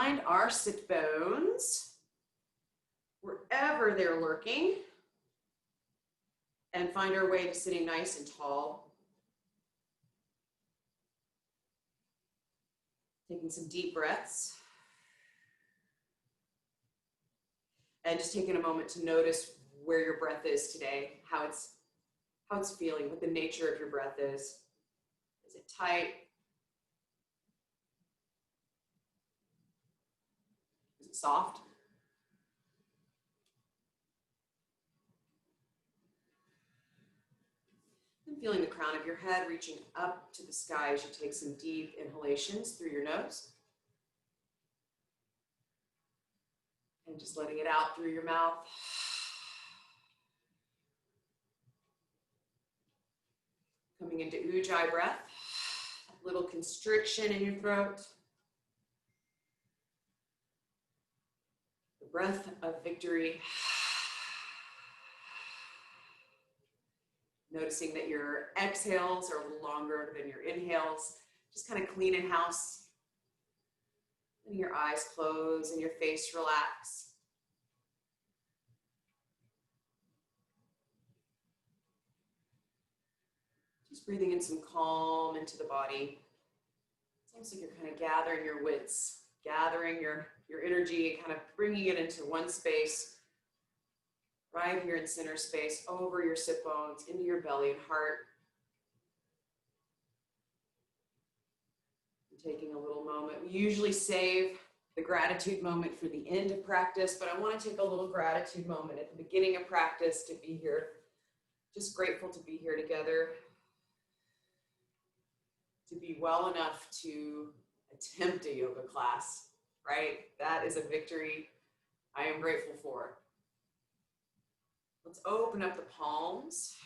find our sit bones wherever they're lurking and find our way to sitting nice and tall. Taking some deep breaths. And just taking a moment to notice where your breath is today, how it's feeling, what the nature of your breath is. Is it tight? Is it soft? And feeling the crown of your head reaching up to the sky as you take some deep inhalations through your nose. And just letting it out through your mouth. Coming into ujjayi breath, a little constriction in your throat. The breath of victory. Noticing that your exhales are a little longer than your inhales. Just kind of cleaning house. Letting your eyes close and your face relax. Just breathing in some calm into the body. It's almost like you're kind of gathering your wits, gathering your energy, kind of bringing it into one space, right here in center space, over your sit bones, into your belly and heart. And taking a little moment. We usually save the gratitude moment for the end of practice, but I want to take a little gratitude moment at the beginning of practice to be here. Just grateful to be here together. To be well enough to attempt a yoga class, right? That is a victory I am grateful for. Let's open up the palms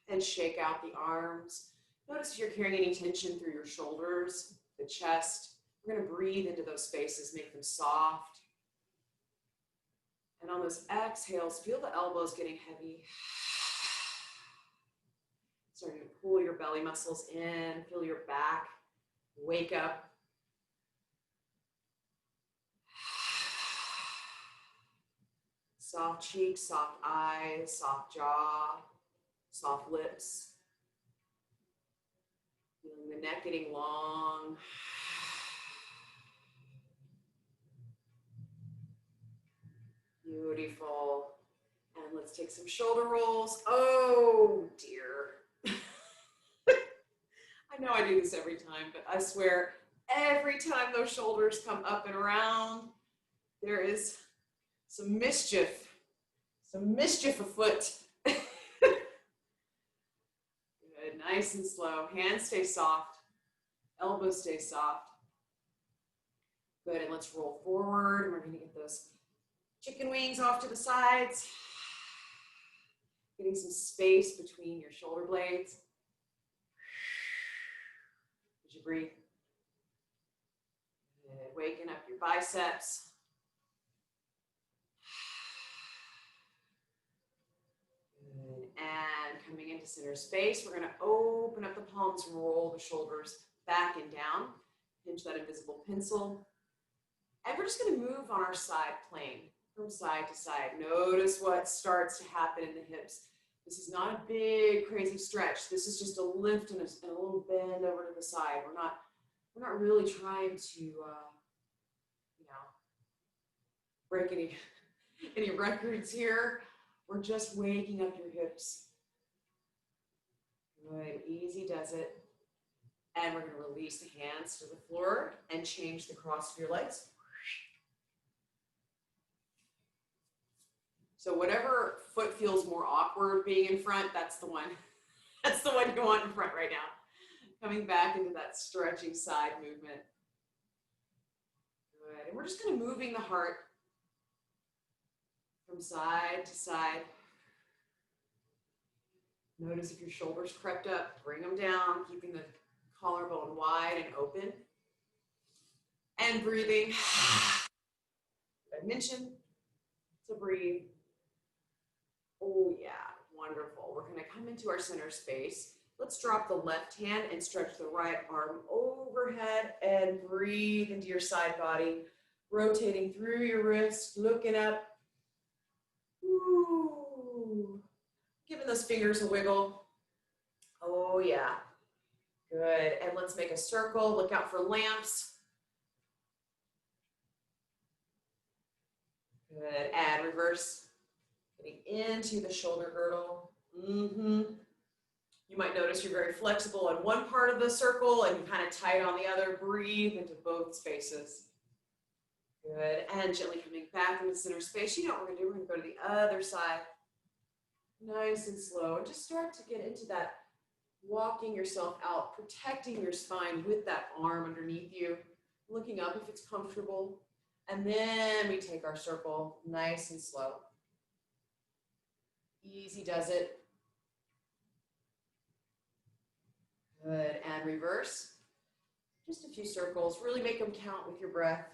and shake out the arms. Notice if you're carrying any tension through your shoulders, the chest. We're going to breathe into those spaces, make them soft. And on those exhales, feel the elbows getting heavy. Starting to pull your belly muscles in, feel your back wake up. Soft cheeks, soft eyes, soft jaw, soft lips. Feeling the neck getting long. Beautiful. And let's take some shoulder rolls. Oh dear. I know I do this every time, but I swear every time those shoulders come up and around, there is some mischief afoot. Good, nice and slow. Hands stay soft, elbows stay soft. Good, and let's roll forward. We're gonna get those chicken wings off to the sides. Getting some space between your shoulder blades. As you breathe. Good. Waking up your biceps. Good. And coming into center space, we're going to open up the palms, roll the shoulders back and down. Pinch that invisible pencil. And we're just going to move on our side plane from side to side. Notice what starts to happen in the hips. This is not a big, crazy stretch. This is just a lift and a little bend over to the side. We're not really trying to, break any records here. We're just waking up your hips. Good, easy does it. And we're going to release the hands to the floor and change the cross of your legs. So whatever foot feels more awkward being in front, that's the one. That's the one you want in front right now. Coming back into that stretching side movement. Good. And we're just kind of moving the heart from side to side. Notice if your shoulders crept up, bring them down, keeping the collarbone wide and open. And breathing. I mentioned to breathe. Oh yeah, wonderful. We're going to come into our center space. Let's drop the left hand and stretch the right arm overhead and breathe into your side body, rotating through your wrist, looking up. Ooh. Giving those fingers a wiggle. Oh yeah, good. And let's make a circle. Look out for lamps. Good, and reverse. Getting into the shoulder girdle. You might notice you're very flexible on one part of the circle and kind of tight on the other. Breathe into both spaces. Good, and gently coming back into center space. You know what we're gonna do, we're gonna go to the other side. Nice and slow, and just start to get into that walking yourself out, protecting your spine with that arm underneath you, looking up if it's comfortable. And then we take our circle nice and slow. Easy does it. Good, and reverse. Just a few circles, really make them count with your breath.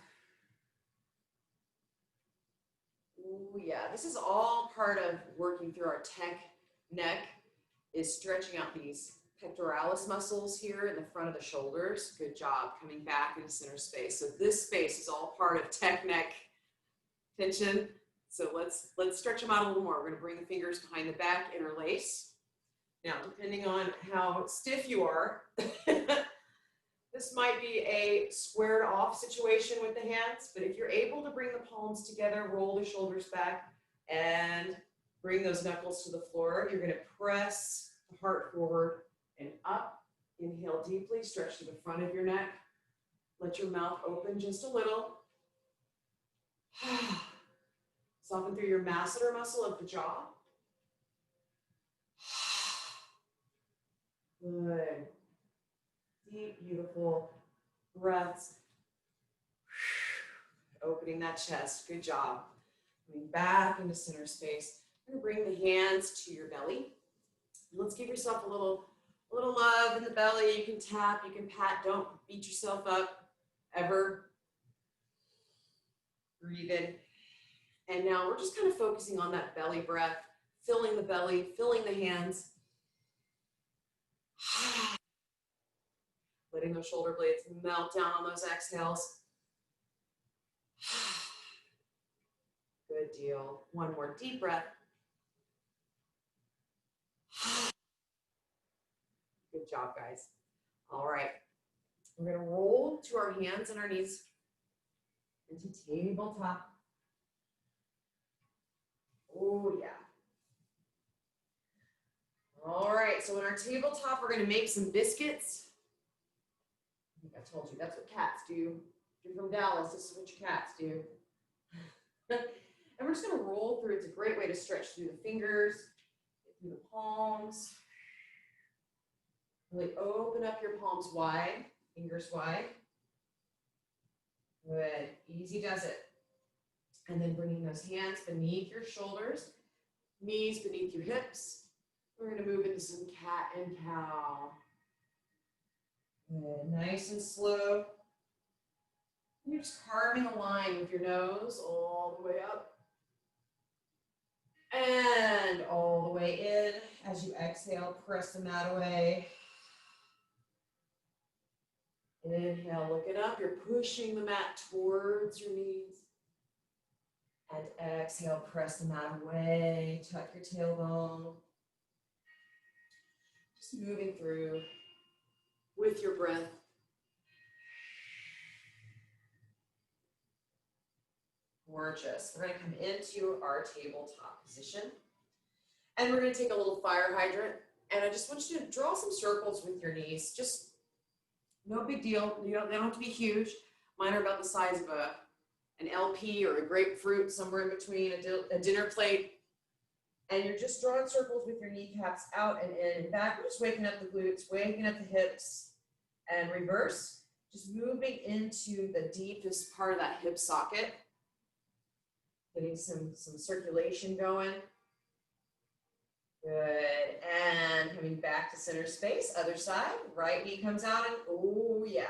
Ooh, yeah, this is all part of working through our neck, is stretching out these pectoralis muscles here in the front of the shoulders. Good job, coming back into center space. So this space is all part of neck tension. So let's stretch them out a little more. We're gonna bring the fingers behind the back, interlace. Now, depending on how stiff you are, this might be a squared off situation with the hands, but if you're able to bring the palms together, roll the shoulders back, and bring those knuckles to the floor, you're gonna press the heart forward and up. Inhale deeply, stretch to the front of your neck. Let your mouth open just a little. Soften through your masseter muscle of the jaw. Good. Deep, beautiful breaths. Opening that chest. Good job. Coming back into center space. You're going to bring the hands to your belly. Let's give yourself a little love in the belly. You can tap, you can pat. Don't beat yourself up ever. Breathe in. And now we're just kind of focusing on that belly breath, filling the belly, filling the hands. Letting those shoulder blades melt down on those exhales. Good deal. One more deep breath. Good job, guys. All right. We're going to roll to our hands and our knees into tabletop. Oh, yeah. All right. So in our tabletop, we're going to make some biscuits. I think I told you that's what cats do. If you're from Dallas, this is what your cats do. And we're just going to roll through. It's a great way to stretch through the fingers, through the palms. Really open up your palms wide, fingers wide. Good. Easy does it. And then bringing those hands beneath your shoulders, knees beneath your hips. We're going to move into some cat and cow. Good. Nice and slow. You're just carving a line with your nose all the way up. And all the way in. As you exhale, press the mat away. Inhale, looking up. You're pushing the mat towards your knees. And exhale, press the mat away. Tuck your tailbone. Just moving through with your breath. Gorgeous. We're going to come into our tabletop position. And we're going to take a little fire hydrant. And I just want you to draw some circles with your knees. Just no big deal. They don't have to be huge. Mine are about the size of an LP or a grapefruit, somewhere in between a dinner plate. And you're just drawing circles with your kneecaps out and in and back. We're just waking up the glutes, waking up the hips, and reverse. Just moving into the deepest part of that hip socket. Getting some circulation going. Good. And coming back to center space. Other side. Right knee comes out and oh yeah.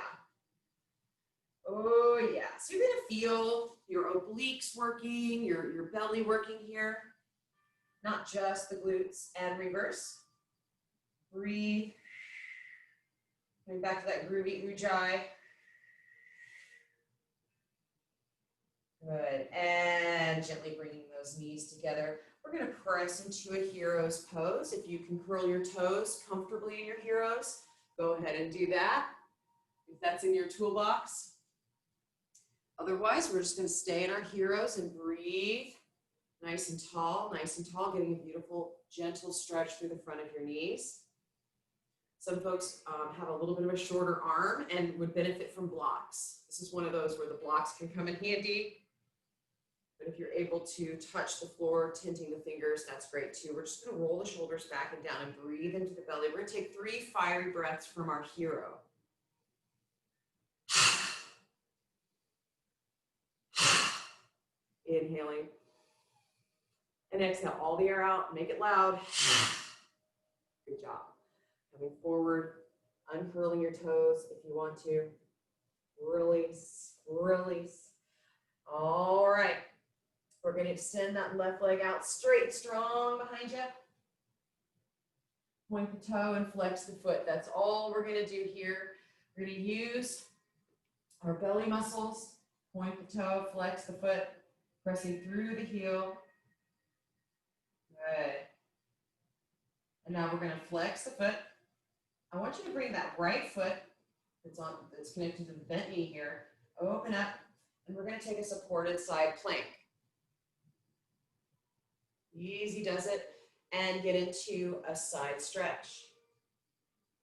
Oh yeah. So you're going to feel your obliques working, your belly working here. Not just the glutes. And reverse. Breathe. Coming back to that groovy ujjayi. Good, and gently bringing those knees together. We're gonna press into a hero's pose. If you can curl your toes comfortably in your heroes, go ahead and do that, if that's in your toolbox. Otherwise, we're just gonna stay in our heroes and breathe. Nice and tall, getting a beautiful, gentle stretch through the front of your knees. Some folks have a little bit of a shorter arm and would benefit from blocks. This is one of those where the blocks can come in handy. But if you're able to touch the floor, tinting the fingers, that's great too. We're just gonna roll the shoulders back and down and breathe into the belly. We're gonna take 3 fiery breaths from our hero. Inhaling. And exhale all the air out, make it loud. Good job. Coming forward, uncurling your toes if you want to. Release, release. All right. We're going to extend that left leg out straight, strong behind you. Point the toe and flex the foot. That's all we're going to do here. We're going to use our belly muscles. Point the toe, flex the foot, pressing through the heel. Good. And now we're going to flex the foot. I want you to bring that right foot that's connected to the bent knee here. Open up, and we're going to take a supported side plank. Easy does it, and get into a side stretch.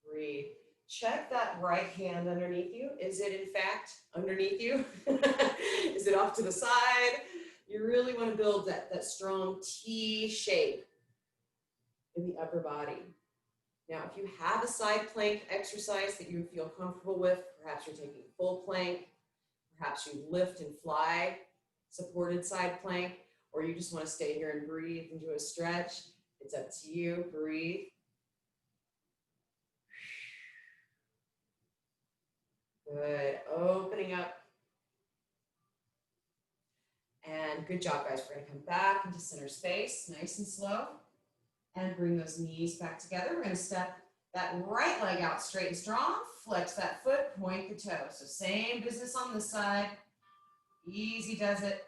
Breathe. Check that right hand underneath you. Is it in fact underneath you? Is it off to the side? You really want to build that strong T shape in the upper body. Now, if you have a side plank exercise that you feel comfortable with, perhaps you're taking full plank, perhaps you lift and fly, supported side plank, or you just want to stay here and breathe and do a stretch, it's up to you. Breathe. Good. Opening up. And good job, guys. We're going to come back into center space, nice and slow, and bring those knees back together. We're going to step that right leg out straight and strong, flex that foot, point the toe. So same business on this side. Easy does it.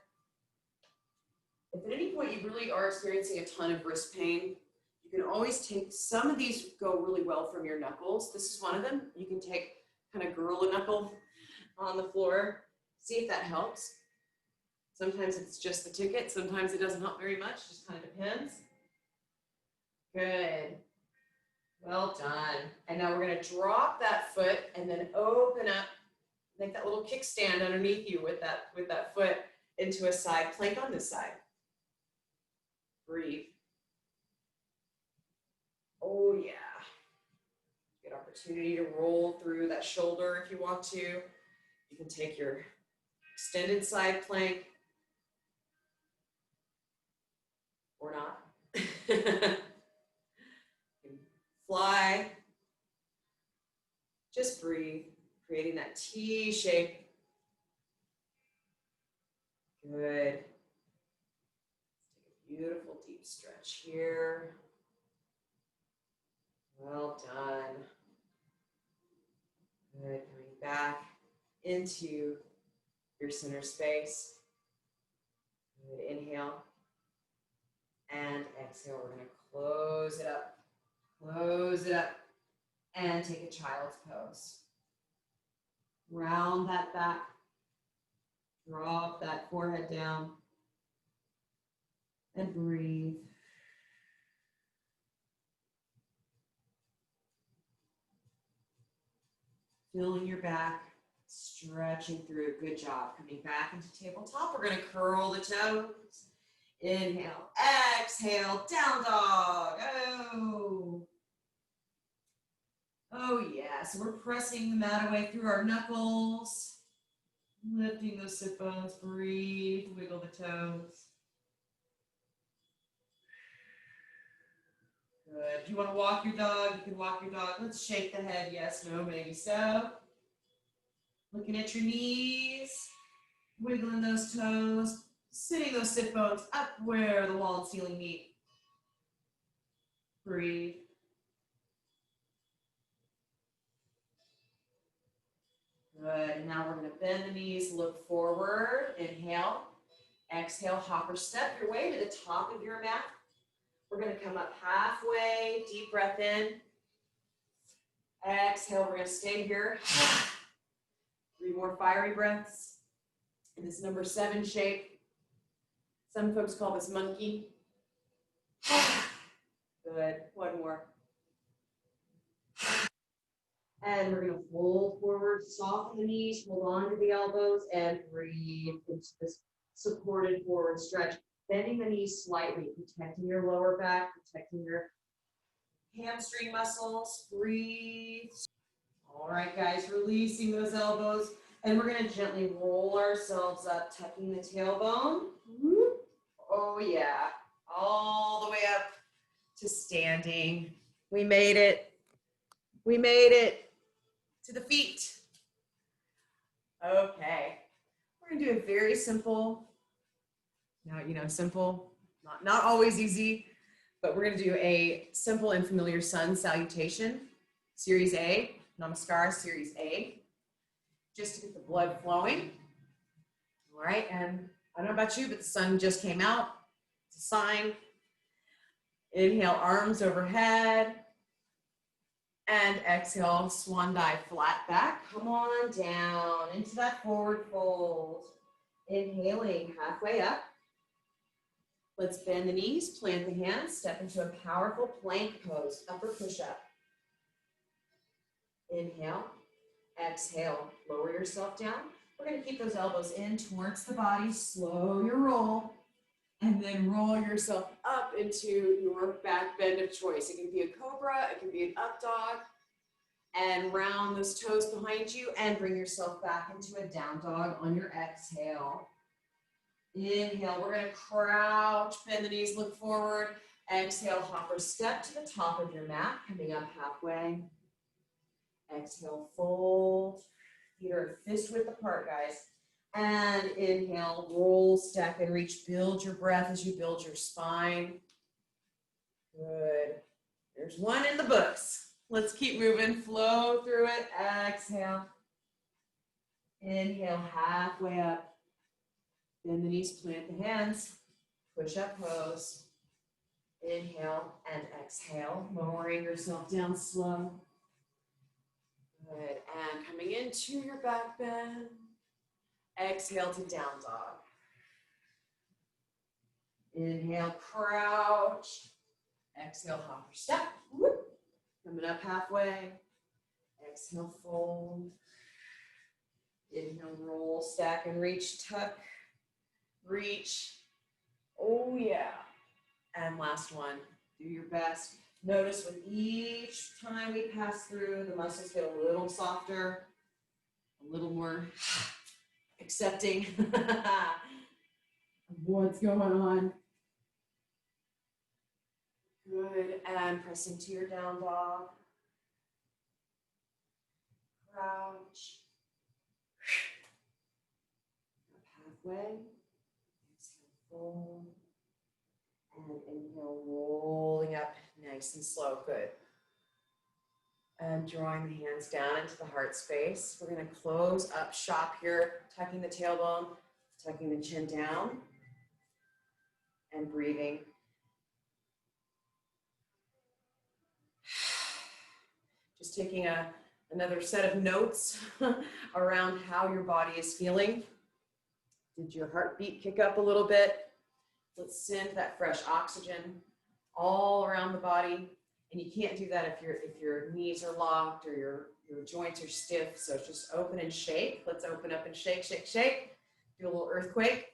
If at any point you really are experiencing a ton of wrist pain, you can always take, some of these go really well from your knuckles. This is one of them. You can take kind of gorilla knuckle on the floor. See if that helps. Sometimes it's just the ticket. Sometimes it doesn't help very much. Just kind of depends. Good. Well done. And now we're going to drop that foot and then open up, make that little kickstand underneath you with that foot into a side plank on this side. Breathe. Oh yeah. Good opportunity to roll through that shoulder if you want to. You can take your extended side plank or not. Fly. Just breathe, creating that T shape. Good. Let's take a beautiful deep stretch here. Well done. Good. Coming back into your center space. Good. Inhale. And exhale. We're going to close it up. Close it up. And take a child's pose. Round that back. Drop that forehead down. And breathe. Filling your back, stretching through. Good job. Coming back into tabletop. We're going to curl the toes. Inhale, exhale, down dog. Oh. Oh yeah. So we're pressing the mat away through our knuckles. Lifting those sit bones. Breathe. Wiggle the toes. Good. If you want to walk your dog, you can walk your dog. Let's shake the head. Yes, no, maybe so. Looking at your knees. Wiggling those toes. Sitting those sit bones up where the wall and ceiling meet. Breathe. Good, and now we're gonna bend the knees, look forward, inhale, exhale, hopper step your way to the top of your mat. We're gonna come up halfway, deep breath in. Exhale, we're gonna stay here. 3 more fiery breaths in this number 7 shape. Some folks call this monkey. Good, 1 more. And we're gonna fold forward, soften the knees, hold on to the elbows, and breathe into this supported forward stretch. Bending the knees slightly, protecting your lower back, protecting your hamstring muscles. Breathe. All right, guys, releasing those elbows. And we're gonna gently roll ourselves up, tucking the tailbone. Oh yeah, all the way up to standing. We made it. We made it to the feet. Okay, we're gonna do a very simple, simple, not always easy, but we're gonna do a simple and familiar sun salutation, Series A, Namaskar, Series A, just to get the blood flowing. All right, and I don't know about you, but the sun just came out. It's a sign. Inhale, arms overhead. And exhale, swan dive, flat back. Come on down into that forward fold. Inhaling, halfway up. Let's bend the knees, plant the hands, step into a powerful plank pose, upper push-up. Inhale, exhale, lower yourself down. We're gonna keep those elbows in towards the body, slow your roll, and then roll yourself up into your back bend of choice. It can be a cobra, it can be an up dog, and round those toes behind you and bring yourself back into a down dog on your exhale. Inhale, we're gonna crouch, bend the knees, look forward. Exhale, hopper step to the top of your mat, coming up halfway. Exhale, fold. Feet are fist width apart, guys. And inhale, roll, stack, and reach. Build your breath as you build your spine. Good. There's 1 in the books. Let's keep moving. Flow through it. Exhale. Inhale, halfway up. Bend the knees, plant the hands. Push up pose. Inhale and exhale. Lowering yourself down slow. Good. And coming into your back bend. Exhale to down dog. Inhale, crouch. Exhale, hopper step. Whoop. Coming up halfway. Exhale, fold. Inhale, roll, stack, and reach. Tuck, reach. Oh, yeah. And last one. Do your best. Notice with each time we pass through, the muscles get a little softer, a little more accepting of what's going on. Good, and press into your down dog. Crouch. Up halfway. Exhale, fold. And inhale, rolling up nice and slow. Good. And drawing the hands down into the heart space. We're going to close up shop here, tucking the tailbone, tucking the chin down, and breathing. Just taking another set of notes around how your body is feeling. Did your heartbeat kick up a little bit? Let's send that fresh oxygen all around the body. And you can't do that if your knees are locked or your joints are stiff. So just open and shake. Let's open up and shake, shake, shake. Do a little earthquake.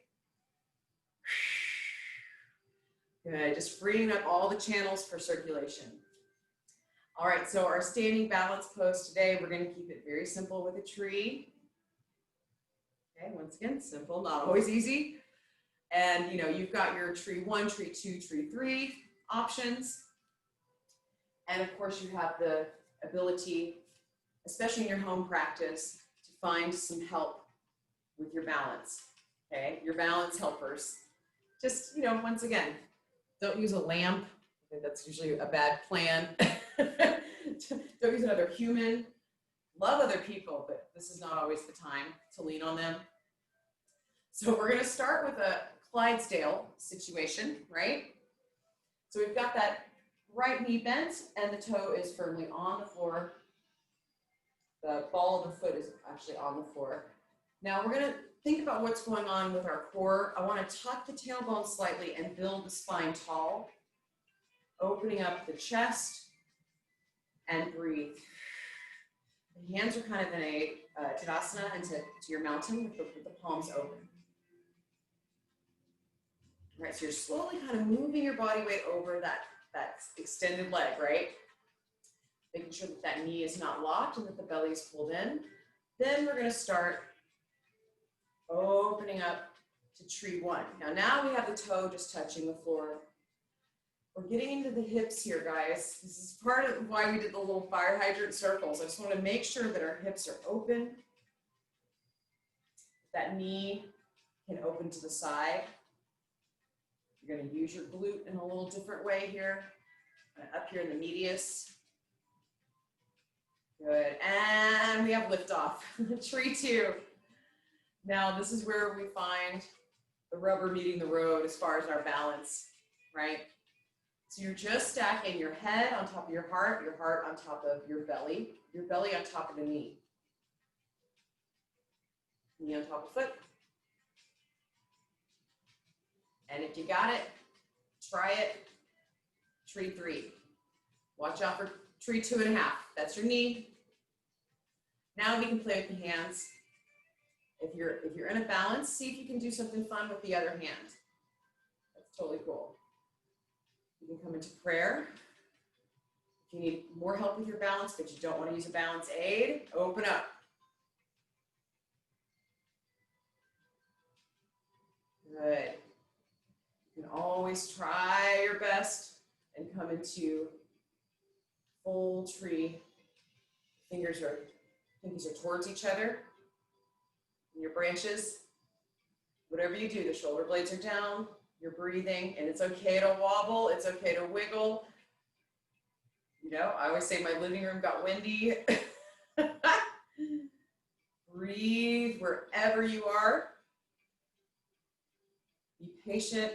Good, just freeing up all the channels for circulation. All right, so our standing balance pose today, we're gonna keep it very simple with a tree. Okay, once again, simple, not always easy. And you've got your tree 1, tree 2, tree 3 options. And of course you have the ability, especially in your home practice, to find some help with your balance, okay? Your balance helpers. Just, once again, don't use a lamp. I think that's usually a bad plan. Don't use another human. love other people, but this is not always the time to lean on them. So we're going to start with a Clydesdale situation, right? So we've got that right knee bent and the toe is firmly on the floor. The ball of the foot is actually on the floor. Now we're going to think about what's going on with our core. I want to tuck the tailbone slightly and build the spine tall, opening up the chest and breathe. The hands are kind of in a Tadasana into your mountain with the palms open. All right, so you're slowly kind of moving your body weight over that extended leg, right? Making sure that that knee is not locked and that the belly is pulled in. Then we're going to start opening up to tree one. Now we have the toe just touching the floor. We're getting into the hips here, guys. This is part of why we did the little fire hydrant circles. I just want to make sure that our hips are open. That knee can open to the side. You're going to use your glute in a little different way here. Up here in the medius. Good, and we have liftoff. Tree two. Now this is where we find the rubber meeting the road as far as our balance, right? So you're just stacking your head on top of your heart on top of your belly on top of the knee. Knee on top of foot. And if you got it, try it. Tree three. Watch out for tree 2.5. That's your knee. Now we can play with the hands. If you're in a balance, see if you can do something fun with the other hand. That's totally cool. You can come into prayer. If you need more help with your balance, but you don't want to use a balance aid, open up. Good. You can always try your best and come into full tree. Pinkies are towards each other. And your branches, whatever you do, the shoulder blades are down, you're breathing, and it's okay to wobble, it's okay to wiggle. You know, I always say my living room got windy. Breathe wherever you are. Be patient.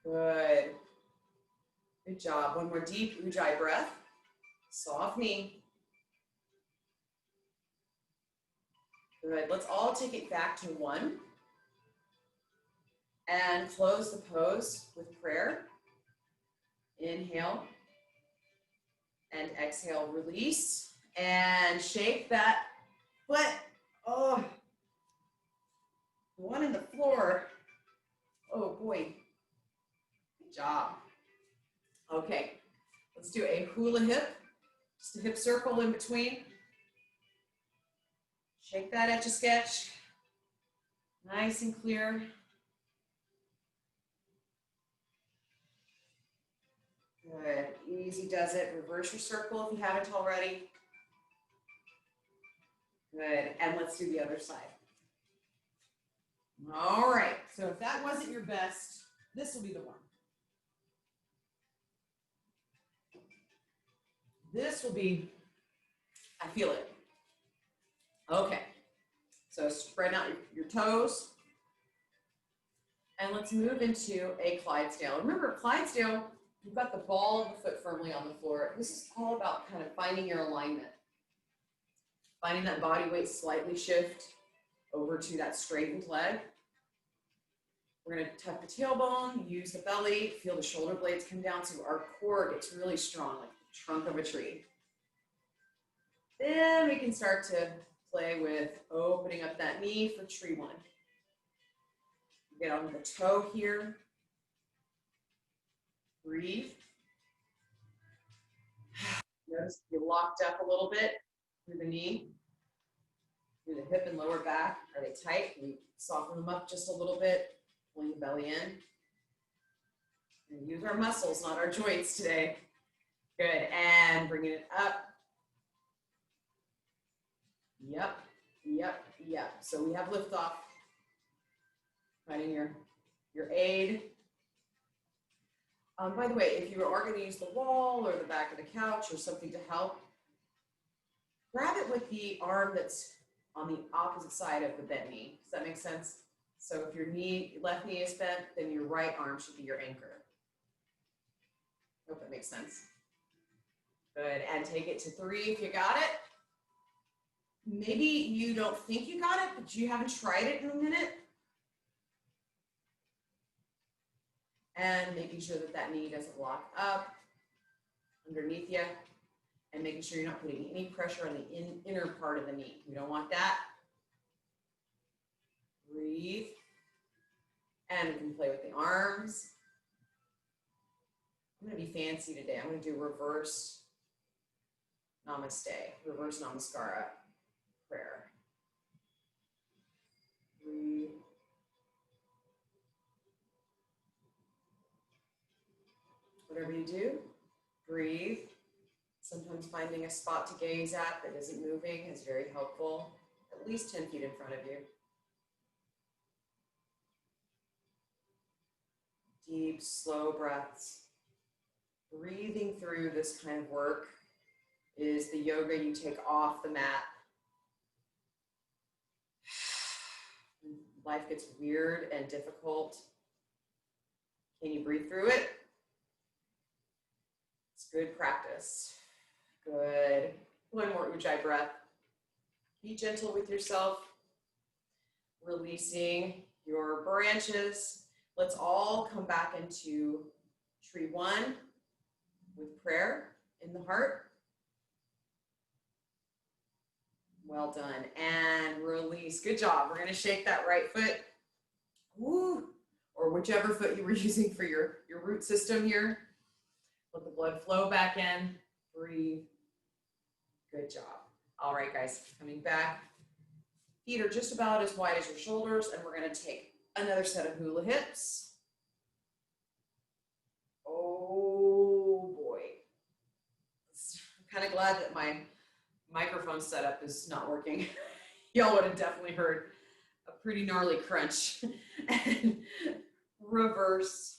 Good. Good job. One more deep Ujjayi breath. Soft knee. Good. Let's all take it back to one. And close the pose with prayer. Inhale. And exhale, release. And shake that foot. Oh. The one in the floor. Oh boy. Good job. Okay. Let's do a hula hip. Just a hip circle in between. Shake that Etch-a-Sketch. Nice and clear. Good. Easy does it. Reverse your circle if you haven't already. Good. And let's do the other side. All right. So if that wasn't your best, this will be the one. This will be, I feel it. Okay, so spread out your toes. And let's move into a Clydesdale. Remember, Clydesdale, you've got the ball of the foot firmly on the floor. This is all about kind of finding your alignment. Finding that body weight slightly shift over to that straightened leg. We're gonna tuck the tailbone, use the belly, feel the shoulder blades come down so our core gets really strong, like the trunk of a tree. Then we can start to play with opening up that knee for tree one. Get on the toe here. Breathe. Notice you locked up a little bit through the knee, through the hip and lower back. Are they tight? We soften them up just a little bit, pulling the belly in. And use our muscles, not our joints today. Good, and bringing it up. Yep, yep, yep. So we have liftoff. Finding your aid. By the way, if you are going to use the wall or the back of the couch or something to help, grab it with the arm that's on the opposite side of the bent knee. Does that make sense? So if your left knee is bent, then your right arm should be your anchor. Hope that makes sense. Good, and take it to 3 if you got it. Maybe you don't think you got it, but you haven't tried it in a minute. And making sure that that knee doesn't lock up underneath you, and making sure you're not putting any pressure on the inner part of the knee. We don't want that. Breathe. And we can play with the arms. I'm going to be fancy today. I'm going to do reverse namaste, reverse namaskara prayer. Breathe. Whatever you do, breathe. Sometimes finding a spot to gaze at that isn't moving is very helpful, at least 10 feet in front of you. Deep, slow breaths. Breathing through this kind of work is the yoga you take off the mat. Life gets weird and difficult. Can you breathe through it? It's good practice. Good. One more ujjayi breath. Be gentle with yourself. Releasing your branches. Let's all come back into tree 1 with prayer in the heart. Well done. And release. Good job. We're going to shake that right foot. Woo. Or whichever foot you were using for your root system here. Let the blood flow back in. Breathe. Good job. All right, guys. Coming back. Feet are just about as wide as your shoulders, and we're going to take another set of hula hips. Oh boy. I'm kind of glad that my microphone setup is not working. Y'all would have definitely heard a pretty gnarly crunch. And reverse.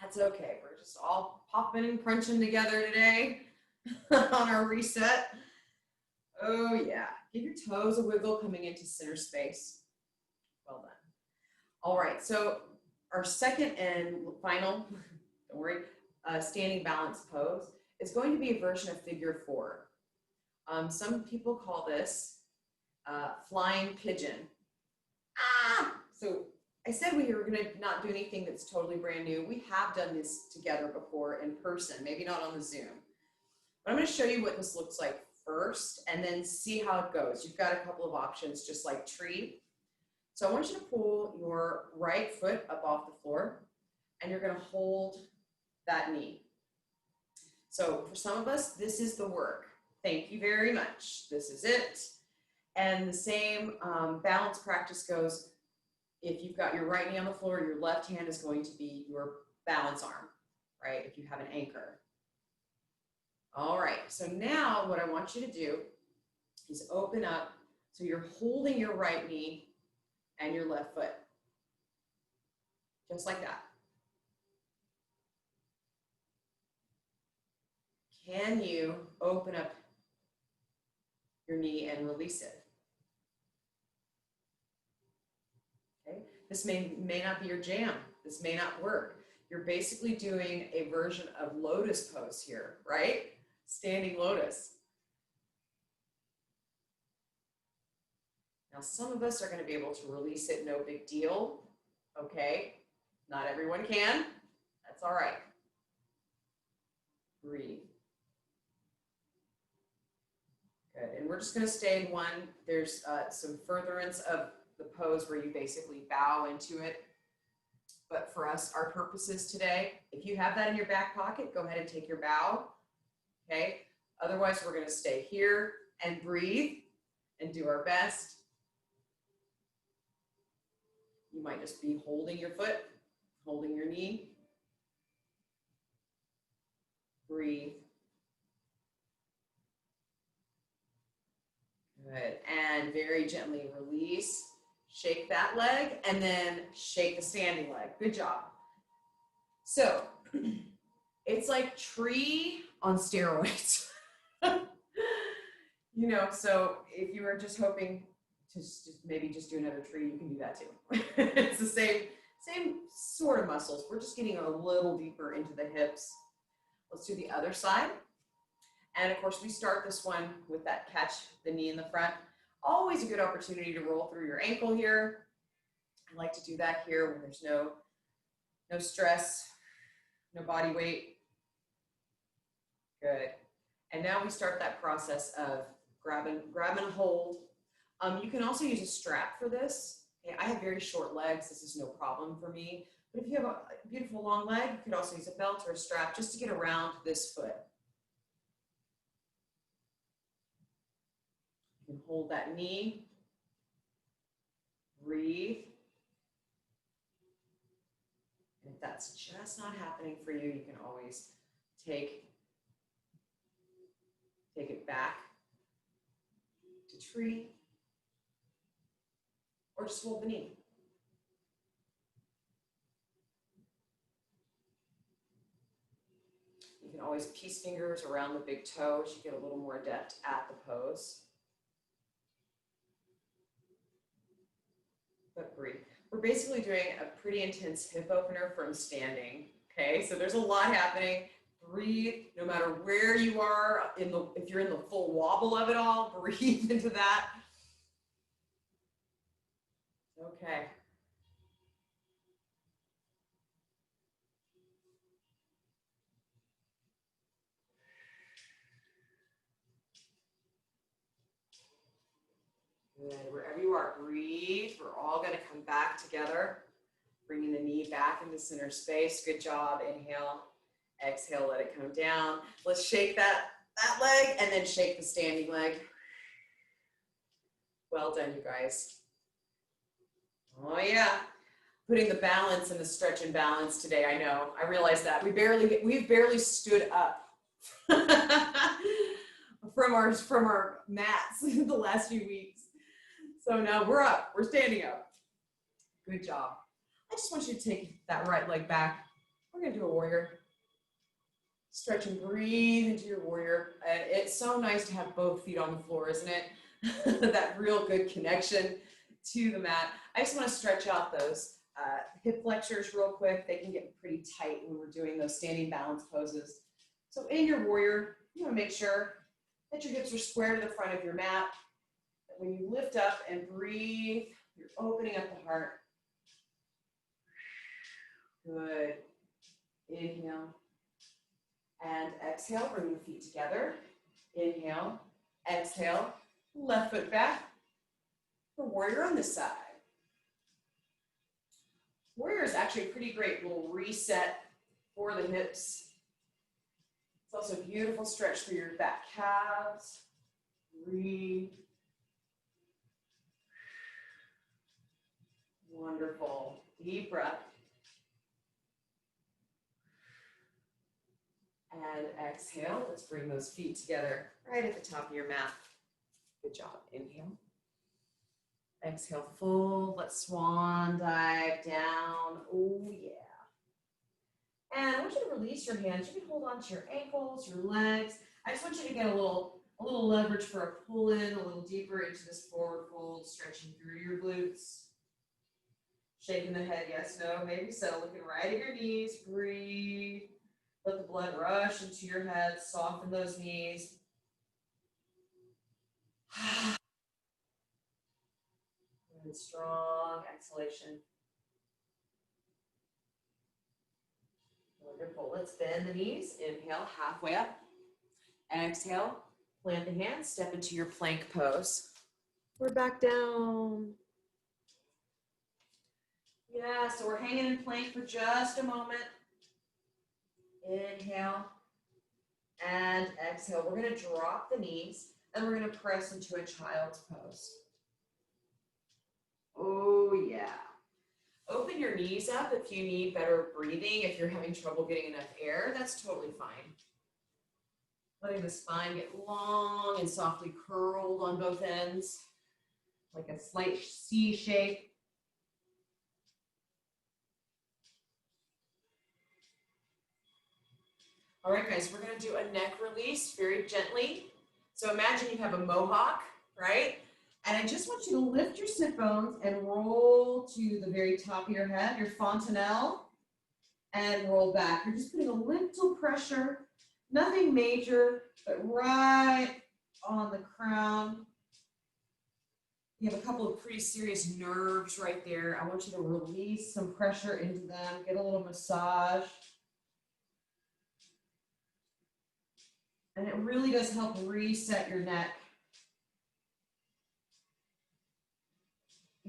That's okay. We're just all popping and crunching together today on our reset. Oh yeah. Give your toes a wiggle coming into center space. Well done. All right, so our second and final, don't worry, standing balance pose is going to be a version of figure 4. Some people call this flying pigeon. So I said we were going to not do anything that's totally brand new. We have done this together before in person, maybe not on the Zoom. But I'm going to show you what this looks like first and then see how it goes. You've got a couple of options, just like tree. So I want you to pull your right foot up off the floor, and you're going to hold that knee. So for some of us, this is the work. Thank you very much. This is it. And the same balance practice goes, if you've got your right knee on the floor, your left hand is going to be your balance arm, right? If you have an anchor. All right, so now what I want you to do is open up. So you're holding your right knee and your left foot, just like that. Can you open up your knee and release it? Okay, this may not be your jam. This may not work. You're basically doing a version of lotus pose here, right? Standing lotus. Now, some of us are going to be able to release it, no big deal, okay? Not everyone can. That's all right. Breathe. Good, and we're just going to stay in one. There's some furtherance of the pose where you basically bow into it. But for us, our purposes today, if you have that in your back pocket, go ahead and take your bow, okay? Otherwise, we're going to stay here and breathe and do our best. You might just be holding your foot, holding your knee. Breathe. Good, and very gently release. Shake that leg and then shake the standing leg. Good job. So it's like tree on steroids. You know, so if you were just hoping to maybe just do another tree, you can do that too. It's the same sort of muscles. We're just getting a little deeper into the hips. Let's do the other side. And of course, we start this one with that catch the knee in the front. Always a good opportunity to roll through your ankle here. I like to do that here when there's no stress, no body weight. Good. And now we start that process of grabbing a hold. You can also use a strap for this. Okay, I have very short legs. This is no problem for me. But if you have a beautiful long leg, you could also use a belt or a strap just to get around this foot. You can hold that knee. Breathe. And if that's just not happening for you, you can always take it back to tree, or just hold the knee. You can always piece fingers around the big toe as you get a little more adept at the pose. But breathe. We're basically doing a pretty intense hip opener from standing. Okay, so there's a lot happening. Breathe, no matter where you are, if you're in the full wobble of it all, breathe into that. Okay. Good, wherever you are, breathe. We're all gonna come back together, bringing the knee back into center space. Good job, inhale. Exhale, let it come down. Let's shake that leg and then shake the standing leg. Well done, you guys. Oh yeah. Putting the balance and the stretch and balance today, I know. I realize that. We've barely stood up from our mats the last few weeks. So now we're up. We're standing up. Good job. I just want you to take that right leg back. We're going to do a warrior. Stretch and breathe into your warrior. And it's so nice to have both feet on the floor, isn't it? That real good connection to the mat. I just want to stretch out those hip flexors real quick. They can get pretty tight when we're doing those standing balance poses. So in your warrior, you want to make sure that your hips are square to the front of your mat. That when you lift up and breathe, you're opening up the heart. Good. Inhale. And exhale, bring the feet together. Inhale, exhale, left foot back. For warrior on this side. Warrior is actually a pretty great little reset for the hips. It's also a beautiful stretch for your back calves. Breathe. Wonderful. Deep breath. And exhale. Let's bring those feet together right at the top of your mat. Good job. Inhale. Exhale, fold. Let's swan dive down. Oh, yeah. And I want you to release your hands. You can hold on to your ankles, your legs. I just want you to get a little leverage for a pull in, a little deeper into this forward fold, stretching through your glutes. Shaking the head, yes, no, maybe so. Looking right at your knees. Breathe. Let the blood rush into your head. Soften those knees. Good, strong exhalation. Wonderful. Let's bend the knees. Inhale, halfway up. Exhale, plant the hands, step into your plank pose. We're back down. Yeah, so we're hanging in plank for just a moment. Inhale and exhale. We're going to drop the knees and we're going to press into a child's pose. Oh, yeah. Open your knees up if you need better breathing. If you're having trouble getting enough air, that's totally fine. Letting the spine get long and softly curled on both ends, like a slight C shape. All right, guys, we're gonna do a neck release very gently. So imagine you have a mohawk, right? And I just want you to lift your sit bones and roll to the very top of your head, your fontanelle, and roll back. You're just putting a little pressure, nothing major, but right on the crown. You have a couple of pretty serious nerves right there. I want you to release some pressure into them, get a little massage. And it really does help reset your neck.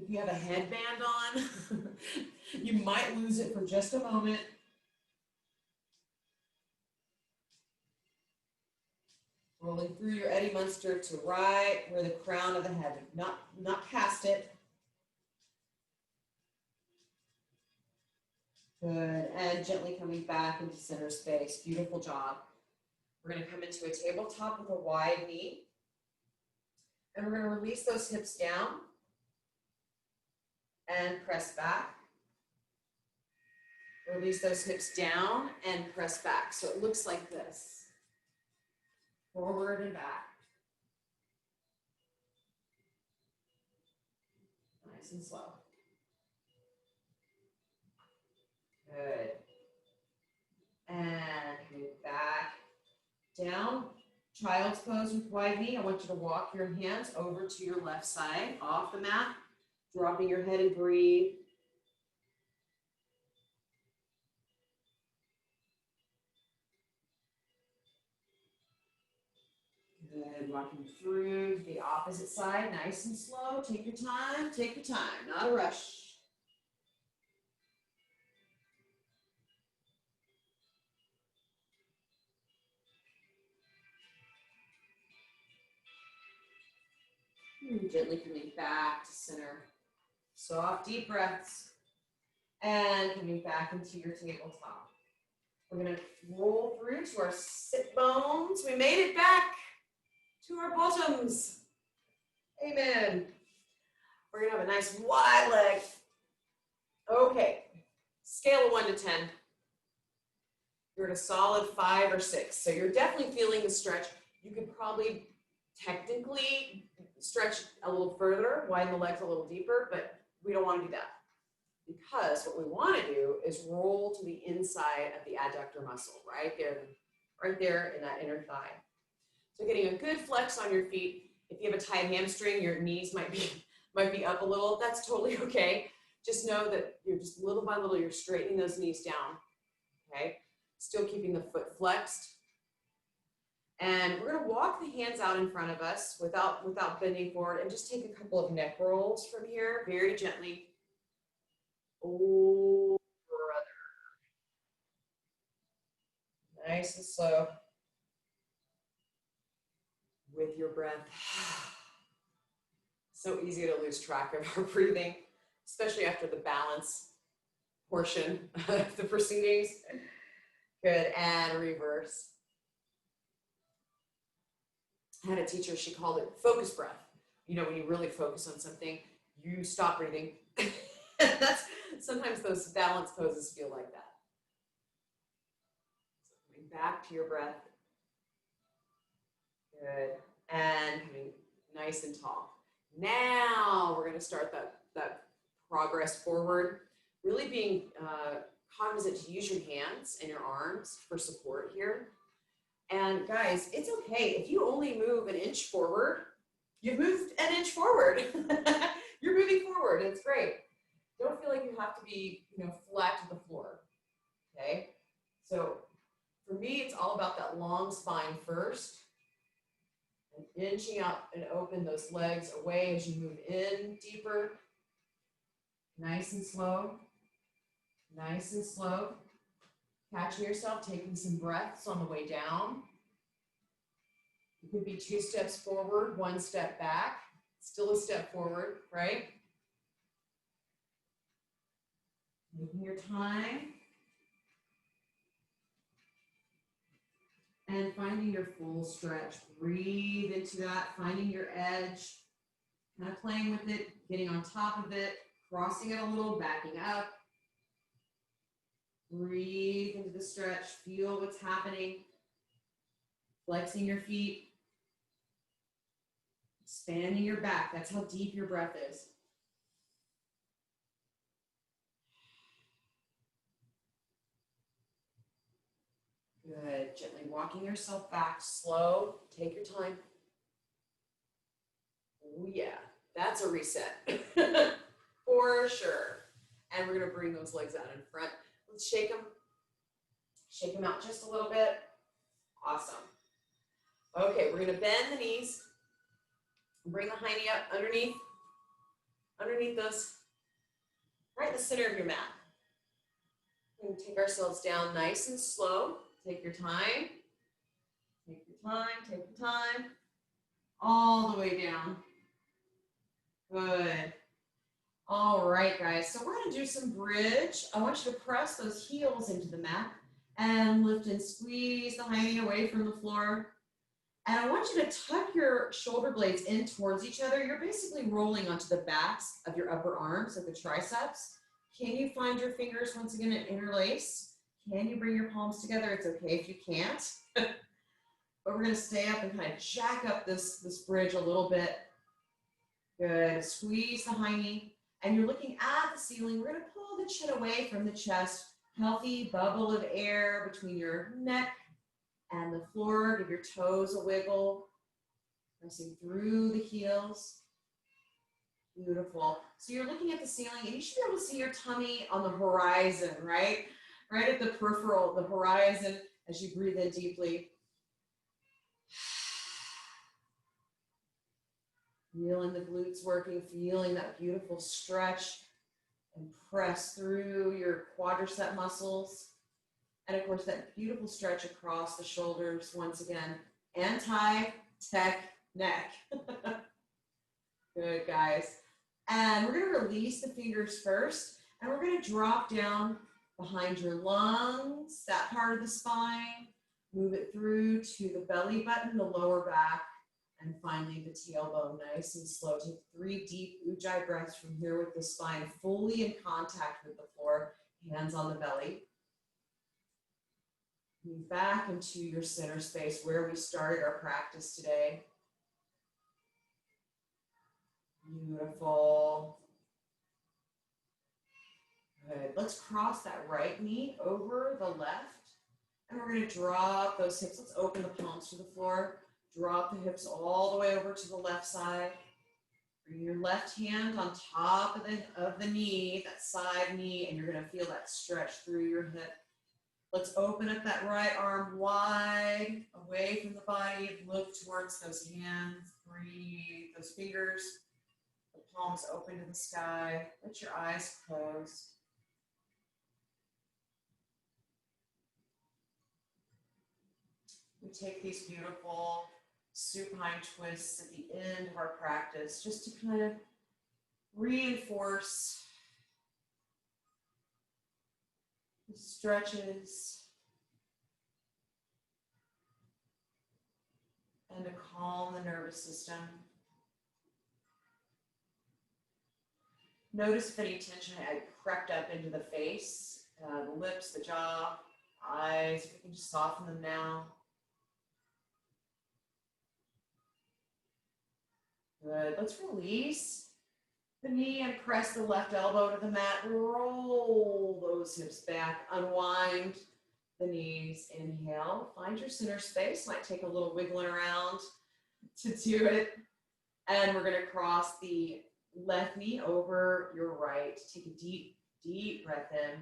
If you have a headband on, you might lose it for just a moment. Rolling through your Eddie Munster to right where the crown of the head, not past it. Good, and gently coming back into center space. Beautiful job. We're going to come into a tabletop with a wide knee. And we're going to release those hips down and press back. Release those hips down and press back. So it looks like this. Forward and back. Nice and slow. Good. And move back. Down. Child's pose with wide knee. I want you to walk your hands over to your left side, off the mat, dropping your head and breathe. Good, walking through the opposite side, nice and slow. Take your time, not a rush. And gently coming back to center. Soft, deep breaths. And coming back into your tabletop. We're going to roll through to our sit bones. We made it back to our bottoms. Amen. We're going to have a nice wide leg. Okay. Scale of 1 to 10. You're at a solid 5 or 6. So you're definitely feeling the stretch. You could probably technically stretch a little further, widen the legs a little deeper, but we don't want to do that. Because what we want to do is roll to the inside of the adductor muscle, right there in that inner thigh. So getting a good flex on your feet. If you have a tight hamstring, your knees might be up a little. That's totally okay. Just know that you're just little by little, you're straightening those knees down, okay? Still keeping the foot flexed. And we're going to walk the hands out in front of us without bending forward and just take a couple of neck rolls from here, very gently. Oh, brother. Nice and slow. With your breath. So easy to lose track of our breathing, especially after the balance portion of the proceedings. Good, and reverse. I had a teacher, she called it focus breath. You know, when you really focus on something, you stop breathing. Sometimes those balance poses feel like that. So coming back to your breath. Good. And coming nice and tall. Now we're going to start that progress forward. Really being cognizant to use your hands and your arms for support here. And guys, it's okay. If you only move an inch forward, you've moved an inch forward. You're moving forward. It's great. Don't feel like you have to be, flat to the floor. Okay? So for me, it's all about that long spine first. And inching up and open those legs away as you move in deeper. Nice and slow. Nice and slow. Catching yourself, taking some breaths on the way down. It could be 2 steps forward, 1 step back. Still a step forward, right? Taking your time. And finding your full stretch. Breathe into that, finding your edge. Kind of playing with it, getting on top of it, crossing it a little, backing up. Breathe into the stretch. Feel what's happening. Flexing your feet. Expanding your back. That's how deep your breath is. Good. Gently walking yourself back. Slow. Take your time. Oh, yeah. That's a reset. For sure. And we're going to bring those legs out in front. Let's shake them. Shake them out just a little bit. Awesome. Okay, we're going to bend the knees. Bring the hiney up underneath us, right in the center of your mat. We're going to take ourselves down nice and slow. Take your time. Take your time. Take your time. All the way down. Good. All right, guys. So we're going to do some bridge. I want you to press those heels into the mat and lift and squeeze the hiney away from the floor. And I want you to tuck your shoulder blades in towards each other. You're basically rolling onto the backs of your upper arms, of the triceps. Can you find your fingers once again and interlace? Can you bring your palms together? It's okay if you can't. But we're going to stay up and kind of jack up this bridge a little bit. Good. Squeeze the hiney. And you're looking at the ceiling. We're going to pull the chin away from the chest. Healthy bubble of air between your neck and the floor. Give your toes a wiggle. Pressing through the heels. Beautiful. So you're looking at the ceiling and you should be able to see your tummy on the horizon, right? Right at the peripheral, the horizon, as you breathe in deeply. Feeling the glutes working, feeling that beautiful stretch and press through your quadricep muscles. And of course, that beautiful stretch across the shoulders, once again, anti-tech neck. Good, guys. And we're going to release the fingers first, and we're going to drop down behind your lungs, that part of the spine. Move it through to the belly button, the lower back, and finally the tailbone, nice and slow. Take 3 deep ujjayi breaths from here with the spine fully in contact with the floor, hands on the belly. Move back into your center space where we started our practice today. Beautiful. Good. Let's cross that right knee over the left. And we're going to drop those hips. Let's open the palms to the floor. Drop the hips all the way over to the left side. Bring your left hand on top of the knee, that side knee, and you're going to feel that stretch through your hip. Let's open up that right arm wide, away from the body. Look towards those hands. Breathe. Those fingers, the palms open to the sky. Let your eyes close. We take these beautiful supine twists at the end of our practice just to kind of reinforce the stretches and to calm the nervous system. Notice if any tension had crept up into the face, the lips, the jaw, eyes. If we can just soften them now. Good. Let's release the knee and press the left elbow to the mat. Roll those hips back. Unwind the knees. Inhale. Find your center space. Might take a little wiggling around to do it. And we're going to cross the left knee over your right. Take a deep, deep breath in.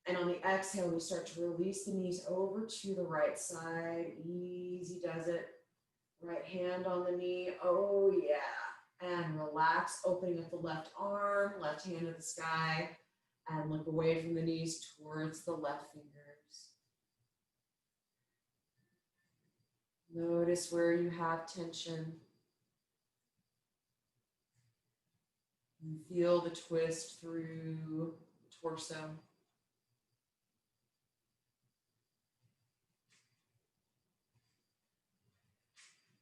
And on the exhale, we start to release the knees over to the right side. Easy does it. Right hand on the knee. Oh, yeah. And relax, opening up the left arm, left hand to the sky, and look away from the knees towards the left fingers. Notice where you have tension. And feel the twist through the torso.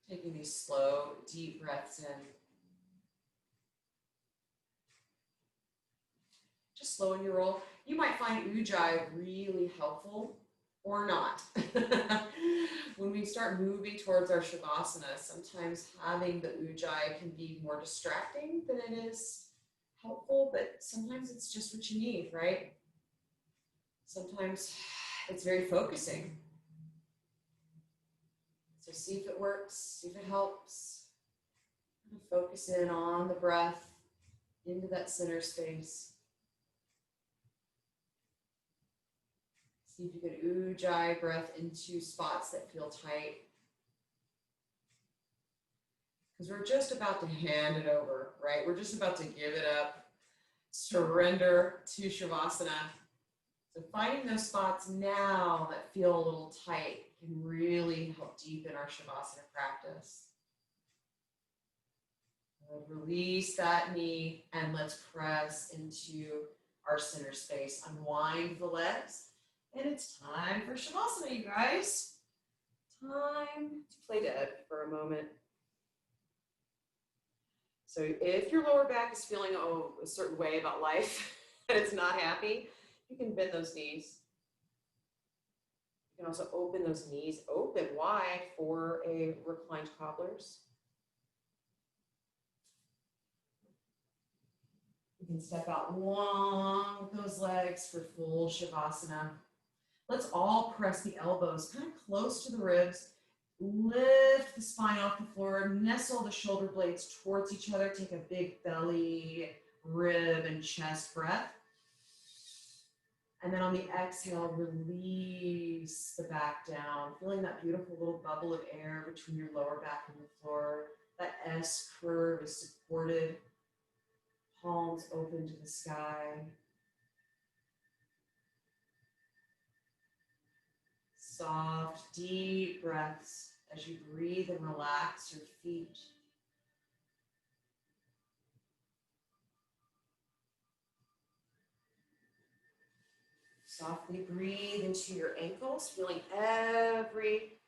Taking these slow, deep breaths in. just slowing your roll. You might find ujjayi really helpful or not. When we start moving towards our shavasana, sometimes having the ujjayi can be more distracting than it is helpful, but sometimes it's just what you need, right? Sometimes it's very focusing. So see if it works, see if it helps. Focus in on the breath into that center space. See if you can ujjayi breath into spots that feel tight. Because we're just about to hand it over, right? We're just about to give it up, surrender to shavasana. So finding those spots now that feel a little tight can really help deepen our shavasana practice. Release that knee and let's press into our center space. Unwind the legs. And it's time for shavasana, you guys. Time to play dead for a moment. So if your lower back is feeling a certain way about life and it's not happy, you can bend those knees. You can also open those knees open wide for a reclined cobblers. You can step out long with those legs for full shavasana. Let's all press the elbows kind of close to the ribs. Lift the spine off the floor. Nestle the shoulder blades towards each other. Take a big belly, rib, and chest breath. And then on the exhale, release the back down. Feeling that beautiful little bubble of air between your lower back and the floor. That S curve is supported. Palms open to the sky. Soft, deep breaths as you breathe and relax your feet. Softly breathe into your ankles, feeling every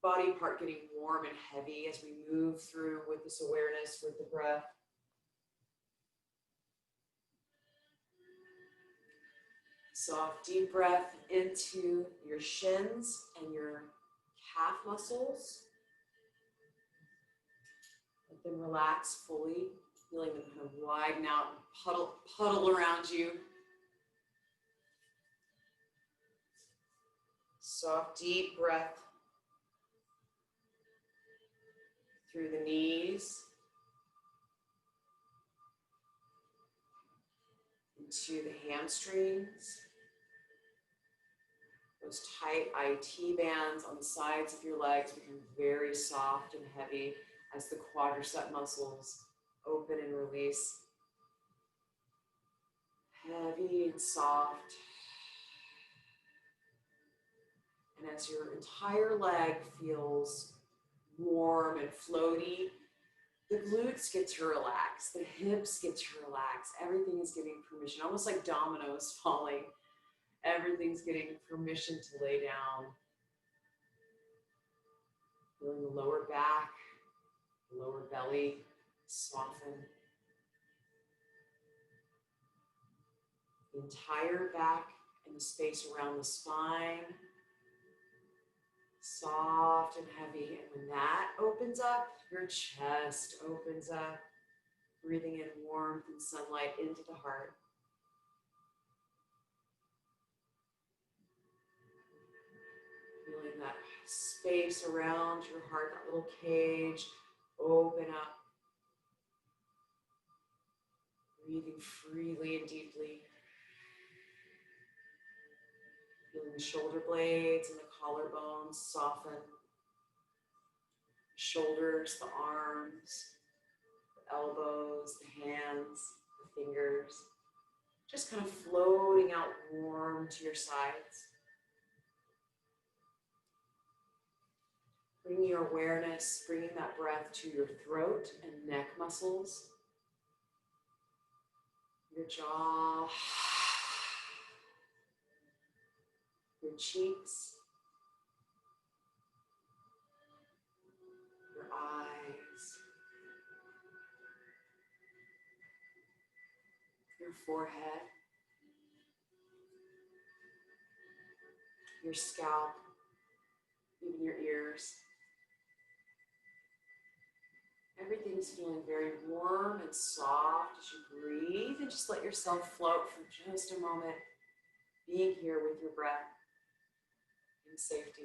body part getting warm and heavy as we move through with this awareness, with the breath. Soft, deep breath into your shins and your calf muscles. Let them relax fully, feeling them kind of widen out, puddle around you. Soft, deep breath through the knees, into the hamstrings. Those tight IT bands on the sides of your legs become very soft and heavy as the quadricep muscles open and release. Heavy and soft. And as your entire leg feels warm and floaty, the glutes get to relax, the hips get to relax. Everything is getting permission, almost like dominoes falling. Everything's getting permission to lay down. Feeling the lower back, the lower belly soften. The entire back and the space around the spine, soft and heavy. And when that opens up, your chest opens up, breathing in warmth and sunlight into the heart. Feeling that space around your heart, that little cage, open up. Breathing freely and deeply. Feeling the shoulder blades and the collarbones soften. The shoulders, the arms, the elbows, the hands, the fingers. Just kind of floating out warm to your sides. Bringing your awareness, bringing that breath to your throat and neck muscles. Your jaw. Your cheeks. Your eyes. Your forehead. your scalp, even your ears. Everything's feeling very warm and soft as you breathe, and just let yourself float for just a moment, being here with your breath in safety.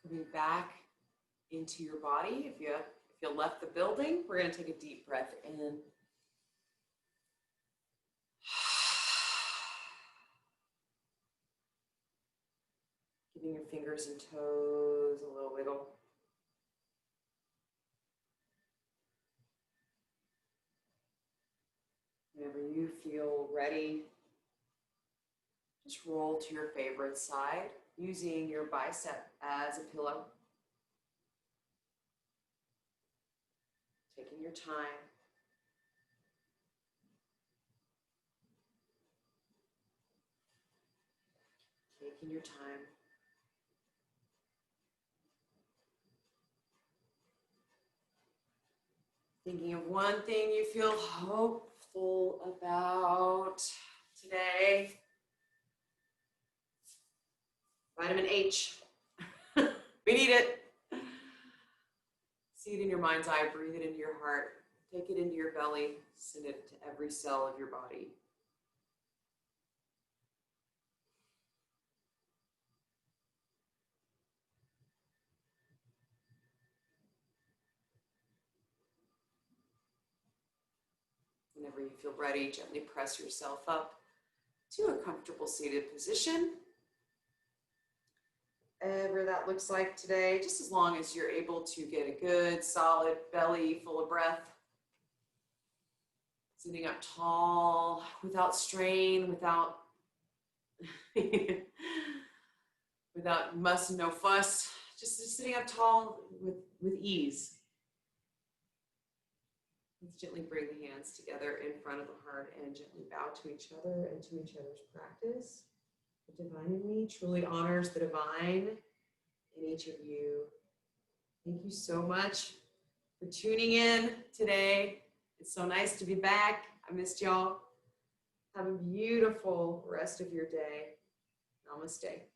Coming back into your body. If you left the building, we're going to take a deep breath in. Giving your fingers and toes a little wiggle. Whenever you feel ready, just roll to your favorite side, using your bicep as a pillow. Taking your time. Taking your time. Thinking of one thing you feel hopeful about today. Vitamin H. We need it. See it in your mind's eye, breathe it into your heart, take it into your belly, send it to every cell of your body. Whenever you feel ready, gently press yourself up to a comfortable seated position. Whatever that looks like today, just as long as you're able to get a good, solid belly full of breath. Sitting up tall, without strain, without muss and no fuss. Just sitting up tall with ease. Let's gently bring the hands together in front of the heart and gently bow to each other and to each other's practice. The divine in me truly honors the divine in each of you. Thank you so much for tuning in today. It's so nice to be back. I missed y'all. Have a beautiful rest of your day. Namaste.